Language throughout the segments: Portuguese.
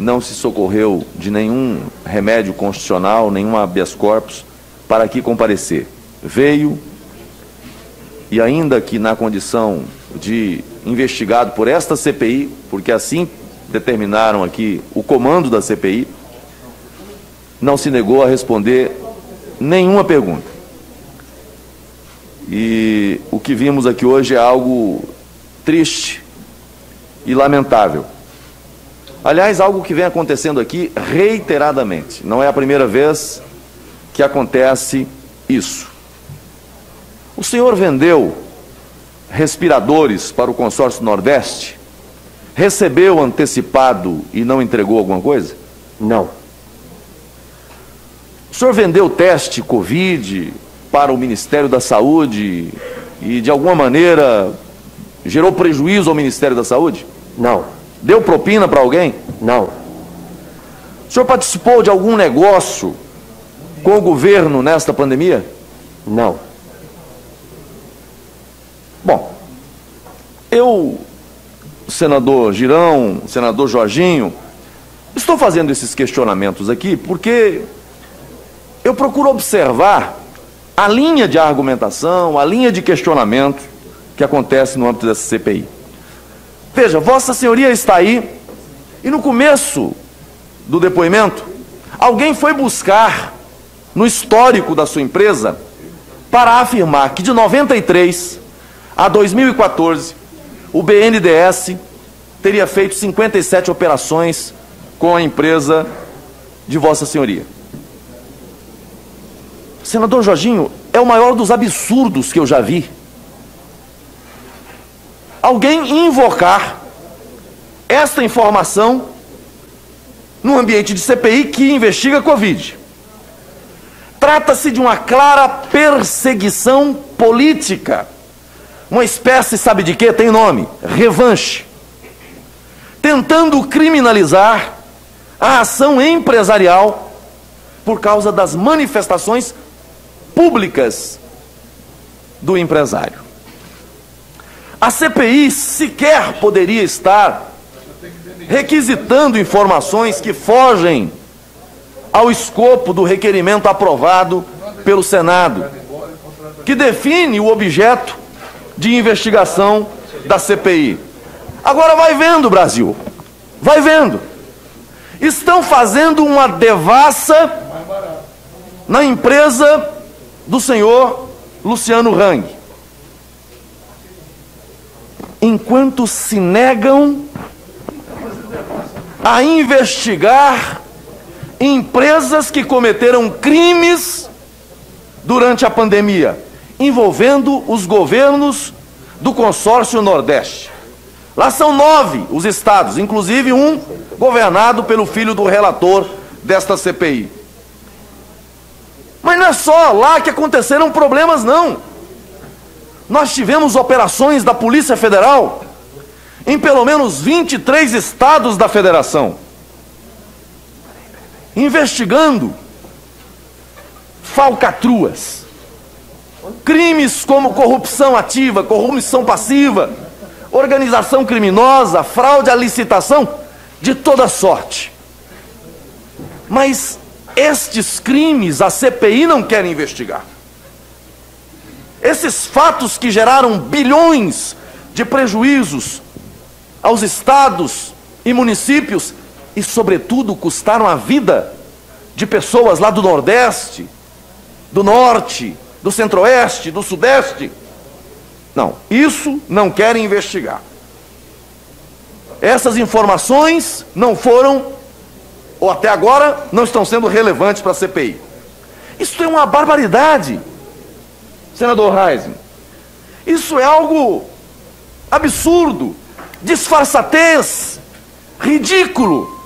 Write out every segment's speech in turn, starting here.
não se socorreu de nenhum remédio constitucional, nenhum habeas corpus, para aqui comparecer. Veio, e ainda que na condição de investigado por esta CPI, porque assim determinaram aqui o comando da CPI, não se negou a responder nenhuma pergunta. E o que vimos aqui hoje é algo triste e lamentável. Aliás, algo que vem acontecendo aqui reiteradamente. Não é a primeira vez que acontece isso. O senhor vendeu respiradores para o consórcio Nordeste? Recebeu antecipado e não entregou alguma coisa? Não. O senhor vendeu teste Covid para o Ministério da Saúde e, de alguma maneira, gerou prejuízo ao Ministério da Saúde? Não. Deu propina para alguém? Não. O senhor participou de algum negócio com o governo nesta pandemia? Não. Bom, eu, senador Girão, senador Jorginho, estou fazendo esses questionamentos aqui porque eu procuro observar a linha de argumentação, a linha de questionamento que acontece no âmbito dessa CPI. Veja, Vossa Senhoria está aí e no começo do depoimento, alguém foi buscar no histórico da sua empresa para afirmar que de 93 a 2014, o BNDES teria feito 57 operações com a empresa de Vossa Senhoria. Senador Jorginho, é o maior dos absurdos que eu já vi. Alguém invocar esta informação no ambiente de CPI que investiga a Covid. Trata-se de uma clara perseguição política. Uma espécie, sabe de quê? Tem nome: revanche. Tentando criminalizar a ação empresarial por causa das manifestações públicas do empresário. A CPI sequer poderia estar requisitando informações que fogem ao escopo do requerimento aprovado pelo Senado, que define o objeto de investigação da CPI. Agora vai vendo, Brasil, vai vendo. Estão fazendo uma devassa na empresa do senhor Luciano Hang, enquanto se negam a investigar empresas que cometeram crimes durante a pandemia, envolvendo os governos do consórcio Nordeste. Lá são 9 os estados, inclusive um governado pelo filho do relator desta CPI. Mas não é só lá que aconteceram problemas, não. Nós tivemos operações da Polícia Federal em pelo menos 23 estados da federação, investigando falcatruas, crimes como corrupção ativa, corrupção passiva, organização criminosa, fraude à licitação, de toda sorte. Mas estes crimes a CPI não quer investigar. Esses fatos que geraram bilhões de prejuízos aos estados e municípios e, sobretudo, custaram a vida de pessoas lá do Nordeste, do Norte, do Centro-Oeste, do Sudeste. Não, isso não querem investigar. Essas informações não foram, ou até agora, não estão sendo relevantes para a CPI. Isso é uma barbaridade, senador Reisman. Isso é algo absurdo, disfarçatez, ridículo.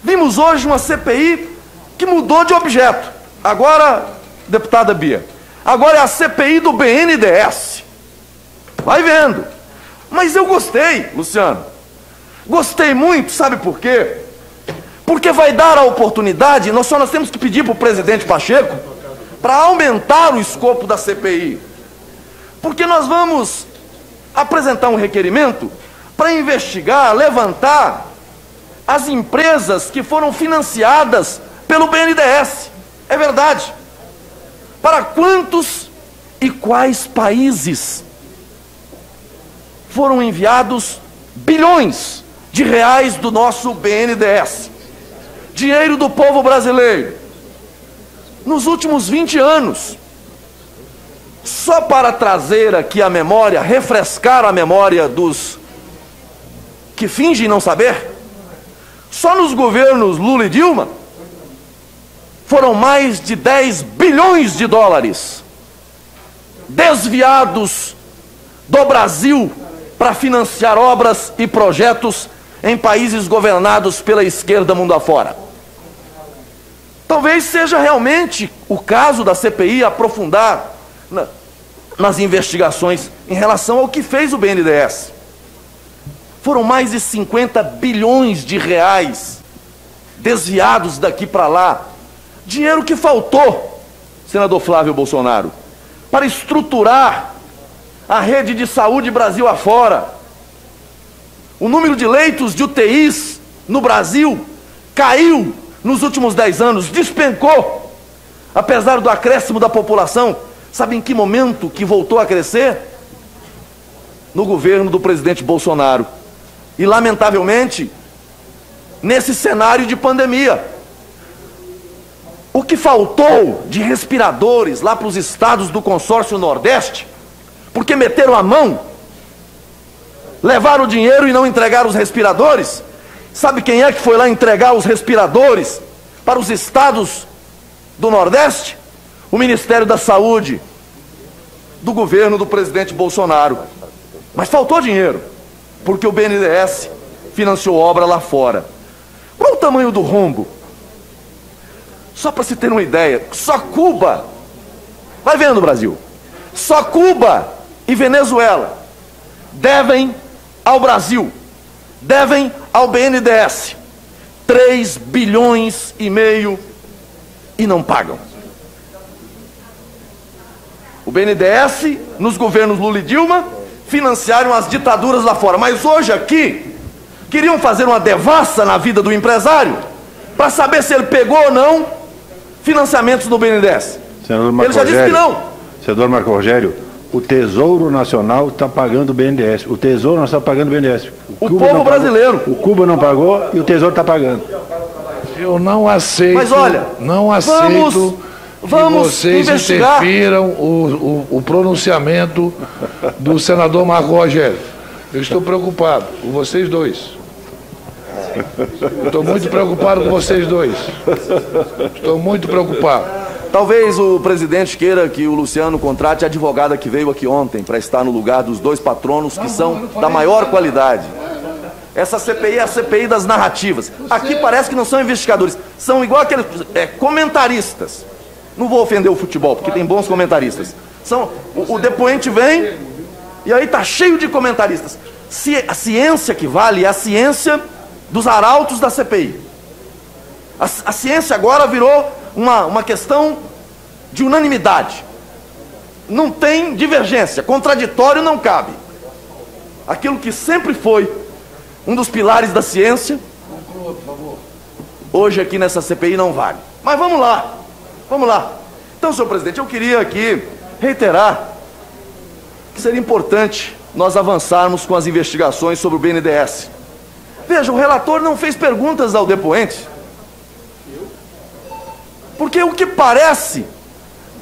Vimos hoje uma CPI que mudou de objeto. Agora, deputada Bia, agora é a CPI do BNDES. Vai vendo. Mas eu gostei, Luciano. Gostei muito, sabe por quê? Porque vai dar a oportunidade, nós temos que pedir para o presidente Pacheco para aumentar o escopo da CPI. Porque nós vamos apresentar um requerimento para investigar, levantar as empresas que foram financiadas pelo BNDES. É verdade. Para quantos e quais países foram enviados bilhões de reais do nosso BNDES? Dinheiro do povo brasileiro. Nos últimos 20 anos. Só para trazer aqui a memória, refrescar a memória dos que fingem não saber, só nos governos Lula e Dilma, foram mais de 10 bilhões de dólares desviados do Brasil para financiar obras e projetos em países governados pela esquerda mundo afora. Talvez seja realmente o caso da CPI aprofundar nas investigações em relação ao que fez o BNDES. Foram mais de 50 bilhões de reais desviados daqui para lá. Dinheiro que faltou, senador Flávio Bolsonaro, para estruturar a rede de saúde Brasil afora. O número de leitos de UTIs no Brasil caiu nos últimos 10 anos, despencou, apesar do acréscimo da população. Sabe em que momento que voltou a crescer? No governo do presidente Bolsonaro. E, lamentavelmente, nesse cenário de pandemia. O que faltou de respiradores lá para os estados do consórcio Nordeste, porque meteram a mão, levaram o dinheiro e não entregaram os respiradores. Sabe quem é que foi lá entregar os respiradores para os estados do Nordeste? O Ministério da Saúde do governo do presidente Bolsonaro. Mas faltou dinheiro, porque o BNDES financiou obra lá fora. Qual o tamanho do rombo? Só para se ter uma ideia, só Cuba, vai vendo, Brasil, só Cuba e Venezuela devem ao Brasil, devem ao BNDES 3 bilhões e meio e não pagam. O BNDES, nos governos Lula e Dilma, financiaram as ditaduras lá fora. Mas hoje aqui, queriam fazer uma devassa na vida do empresário para saber se ele pegou ou não financiamentos do BNDES. Ele já disse que não. Senador Marco Rogério, o Tesouro Nacional está pagando o BNDES. O Tesouro Nacional está pagando o BNDES. O povo brasileiro. O Cuba não pagou e o Tesouro está pagando. Eu não aceito. Mas olha, não aceito que vocês interfiram o pronunciamento do senador Marco Rogério. Eu estou preocupado com vocês dois. Estou muito preocupado com vocês dois. Estou muito preocupado. Talvez o presidente queira que o Luciano contrate a advogada que veio aqui ontem para estar no lugar dos dois patronos que são da maior qualidade. Essa CPI é a CPI das narrativas. Aqui parece que não são investigadores, são igual aqueles comentaristas. Não vou ofender o futebol, porque tem bons comentaristas. O depoente vem e aí está cheio de comentaristas. A ciência que vale é a ciência dos arautos da CPI. A ciência agora virou uma questão de unanimidade. Não tem divergência, contraditório não cabe. Aquilo que sempre foi um dos pilares da ciência, hoje aqui nessa CPI não vale. Mas vamos lá, vamos lá. Então, senhor presidente, eu queria aqui reiterar que seria importante nós avançarmos com as investigações sobre o BNDES. Veja, o relator não fez perguntas ao depoente. Porque o que parece,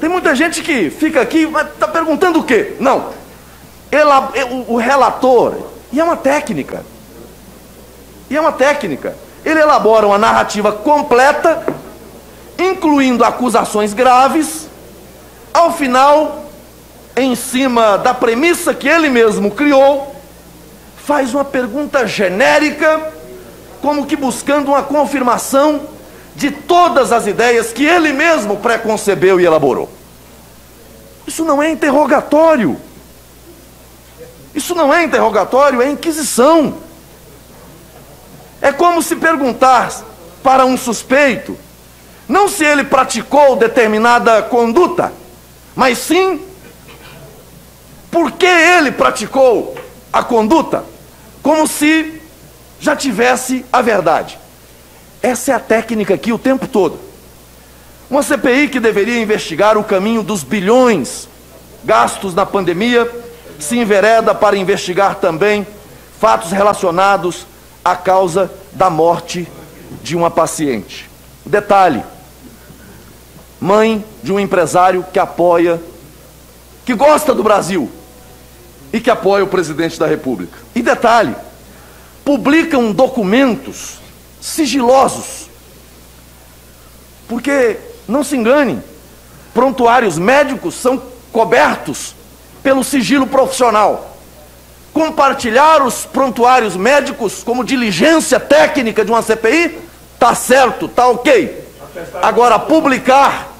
tem muita gente que fica aqui, mas está perguntando o quê? Não. O relator, e é uma técnica, ele elabora uma narrativa completa, incluindo acusações graves, ao final, em cima da premissa que ele mesmo criou, faz uma pergunta genérica, como que buscando uma confirmação de todas as ideias que ele mesmo preconcebeu e elaborou. Isso não é interrogatório. Isso não é interrogatório, é inquisição. É como se perguntar para um suspeito, não se ele praticou determinada conduta, mas sim por que ele praticou a conduta, como se já tivesse a verdade. Essa é a técnica aqui o tempo todo. Uma CPI que deveria investigar o caminho dos bilhões gastos na pandemia, se envereda para investigar também fatos relacionados à causa da morte de uma paciente. Detalhe: mãe de um empresário que apoia, que gosta do Brasil e que apoia o presidente da República. E detalhe: publicam documentos sigilosos, porque, não se engane, prontuários médicos são cobertos pelo sigilo profissional. Compartilhar os prontuários médicos como diligência técnica de uma CPI, tá certo, tá ok. Agora, publicar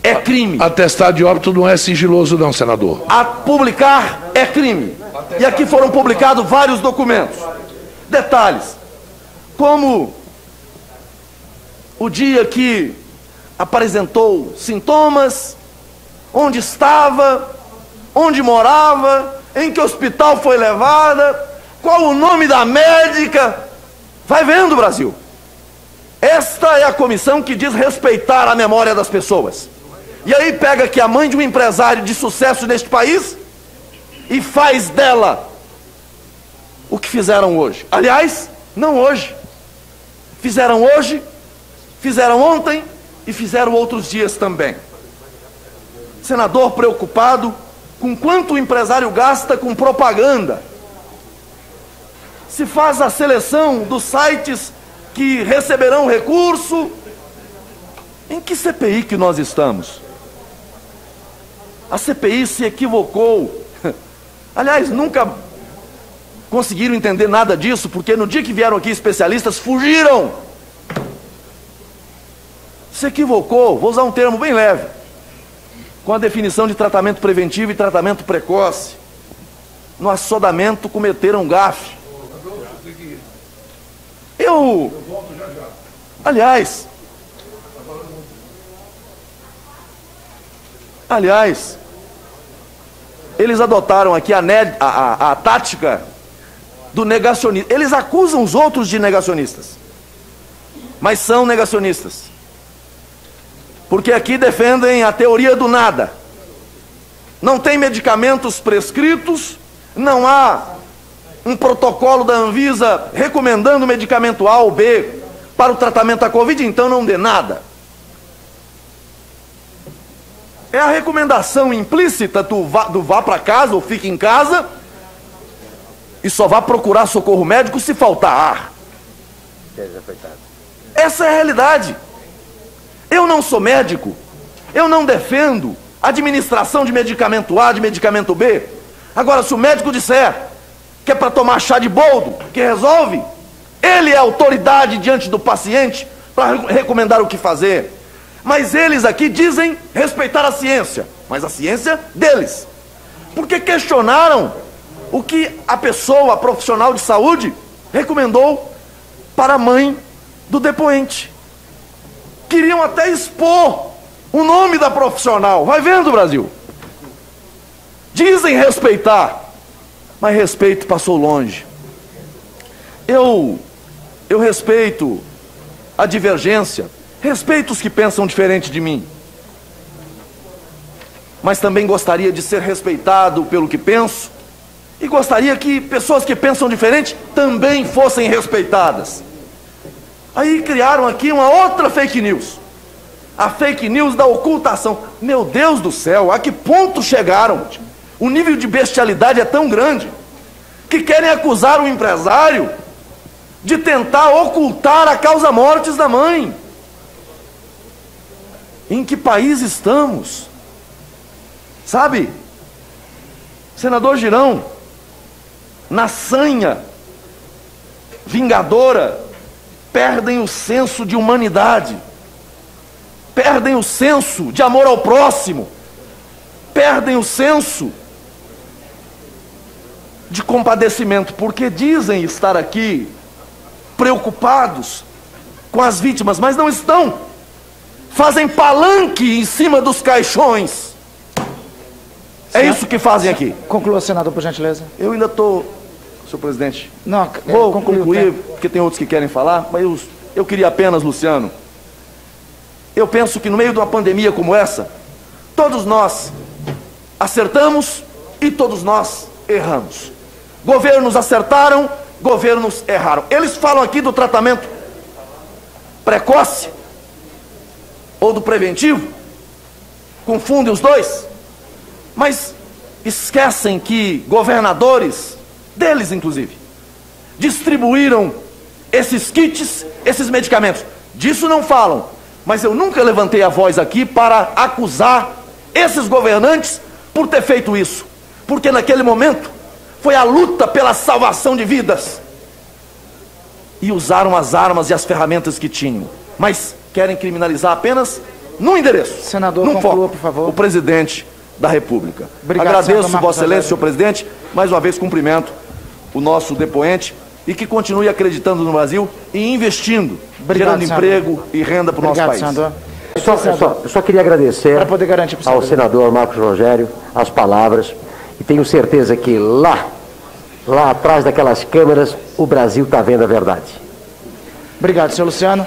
é crime. Atestado de óbito não é sigiloso não, senador. Publicar é crime. E aqui foram publicados vários documentos. Detalhes, como o dia que apresentou sintomas, onde estava, onde morava, em que hospital foi levada, qual o nome da médica. Vai vendo, Brasil. Esta é a comissão que diz respeitar a memória das pessoas. E aí pega que a mãe de um empresário de sucesso neste país e faz dela o que fizeram hoje. Aliás, não hoje. Fizeram hoje, fizeram ontem e fizeram outros dias também. Senador preocupado com quanto o empresário gasta com propaganda. Se faz a seleção dos sites que receberão recurso. Em que CPI que nós estamos? A CPI se equivocou. Aliás, nunca conseguiram entender nada disso, porque no dia que vieram aqui especialistas, fugiram. Se equivocou, vou usar um termo bem leve, com a definição de tratamento preventivo e tratamento precoce. No assodamento cometeram gafe. Aliás, eles adotaram aqui a tática do negacionismo. Eles acusam os outros de negacionistas, mas são negacionistas, porque aqui defendem a teoria do nada. Não tem medicamentos prescritos, não há um protocolo da Anvisa recomendando medicamento A ou B para o tratamento da Covid, então não dê nada. É a recomendação implícita do vá para casa ou fique em casa e só vá procurar socorro médico se faltar ar. Essa é a realidade. Eu não sou médico, eu não defendo administração de medicamento A, de medicamento B. Agora, se o médico disser que é para tomar chá de boldo, que resolve, ele é autoridade diante do paciente para recomendar o que fazer. Mas eles aqui dizem respeitar a ciência, mas a ciência deles. Porque questionaram o que a pessoa, a profissional de saúde, recomendou para a mãe do depoente. Queriam até expor o nome da profissional. Vai vendo, Brasil. Dizem respeitar, mas respeito passou longe. Eu respeito a divergência, respeito os que pensam diferente de mim, mas também gostaria de ser respeitado pelo que penso, e gostaria que pessoas que pensam diferente também fossem respeitadas. Aí criaram aqui uma outra fake news, a fake news da ocultação. Meu Deus do céu, a que ponto chegaram? O nível de bestialidade é tão grande que querem acusar o empresário de tentar ocultar a causa mortis da mãe. Em que país estamos? Sabe, senador Girão, na sanha vingadora, perdem o senso de humanidade, perdem o senso de amor ao próximo, perdem o senso de compadecimento, porque dizem estar aqui preocupados com as vítimas, mas não estão. Fazem palanque em cima dos caixões. É isso que fazem aqui. Conclua, senador, por gentileza. Eu ainda estou senhor presidente. Não, vou concluir, porque tem outros que querem falar, mas eu queria apenas, Luciano, eu penso que no meio de uma pandemia como essa, todos nós acertamos e todos nós erramos. Governos acertaram, governos erraram. Eles falam aqui do tratamento precoce ou do preventivo, confundem os dois, mas esquecem que governadores, deles inclusive, distribuíram esses kits, esses medicamentos. Disso não falam, mas eu nunca levantei a voz aqui para acusar esses governantes por ter feito isso, porque naquele momento foi a luta pela salvação de vidas e usaram as armas e as ferramentas que tinham, mas querem criminalizar apenas num endereço, senador, num conclua, foco, por favor. o presidente da República. Obrigado, agradeço, senador Vossa Excelência, senhor presidente, mais uma vez cumprimento o nosso depoente e que continue acreditando no Brasil e investindo, Obrigado, gerando senador. emprego e renda para o nosso país. Senador. Eu só queria agradecer para poder garantir ao senador Marcos Rogério as palavras e tenho certeza que lá atrás daquelas câmeras o Brasil está vendo a verdade. Obrigado, senhor Luciano.